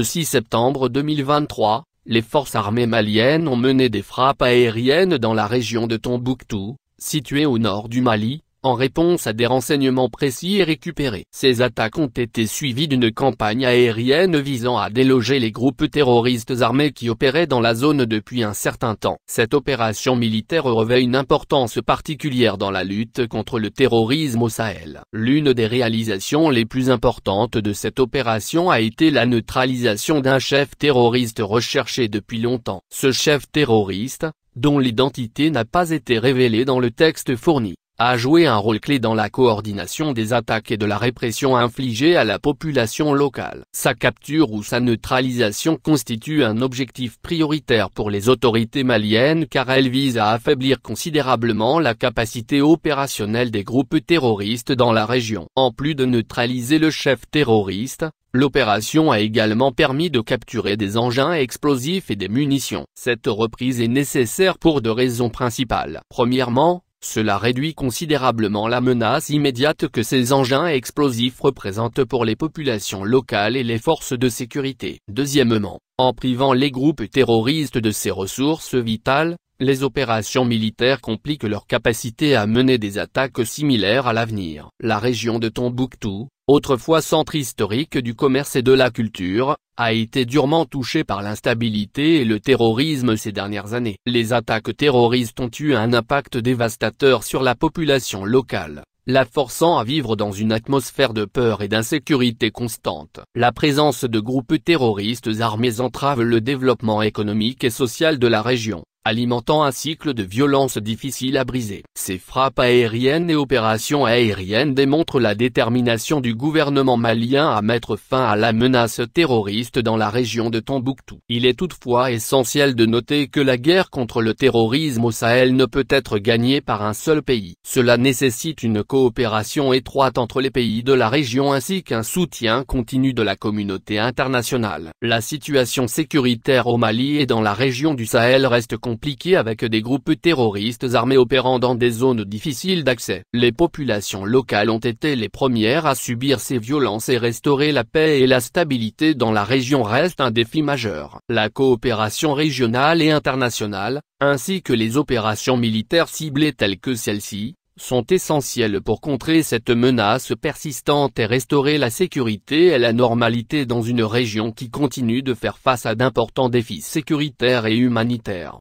6 septembre 2023, les forces armées maliennes ont mené des frappes aériennes dans la région de Tombouctou, située au nord du Mali, en réponse à des renseignements précis et récupérés. Ces attaques ont été suivies d'une campagne aérienne visant à déloger les groupes terroristes armés qui opéraient dans la zone depuis un certain temps. Cette opération militaire revêt une importance particulière dans la lutte contre le terrorisme au Sahel. L'une des réalisations les plus importantes de cette opération a été la neutralisation d'un chef terroriste recherché depuis longtemps. Ce chef terroriste, dont l'identité n'a pas été révélée dans le texte fourni, a joué un rôle clé dans la coordination des attaques et de la répression infligée à la population locale. Sa capture ou sa neutralisation constitue un objectif prioritaire pour les autorités maliennes car elle vise à affaiblir considérablement la capacité opérationnelle des groupes terroristes dans la région. En plus de neutraliser le chef terroriste, l'opération a également permis de capturer des engins explosifs et des munitions. Cette reprise est nécessaire pour deux raisons principales. Premièrement, cela réduit considérablement la menace immédiate que ces engins explosifs représentent pour les populations locales et les forces de sécurité. Deuxièmement, en privant les groupes terroristes de ces ressources vitales, les opérations militaires compliquent leur capacité à mener des attaques similaires à l'avenir. La région de Tombouctou, autrefois centre historique du commerce et de la culture, a été durement touchée par l'instabilité et le terrorisme ces dernières années. Les attaques terroristes ont eu un impact dévastateur sur la population locale, la forçant à vivre dans une atmosphère de peur et d'insécurité constante. La présence de groupes terroristes armés entrave le développement économique et social de la région, alimentant un cycle de violence difficile à briser. Ces frappes aériennes et opérations aériennes démontrent la détermination du gouvernement malien à mettre fin à la menace terroriste dans la région de Tombouctou. Il est toutefois essentiel de noter que la guerre contre le terrorisme au Sahel ne peut être gagnée par un seul pays. Cela nécessite une coopération étroite entre les pays de la région ainsi qu'un soutien continu de la communauté internationale. La situation sécuritaire au Mali et dans la région du Sahel reste compliqué avec des groupes terroristes armés opérant dans des zones difficiles d'accès. Les populations locales ont été les premières à subir ces violences et restaurer la paix et la stabilité dans la région reste un défi majeur. La coopération régionale et internationale, ainsi que les opérations militaires ciblées telles que celle-ci, sont essentielles pour contrer cette menace persistante et restaurer la sécurité et la normalité dans une région qui continue de faire face à d'importants défis sécuritaires et humanitaires.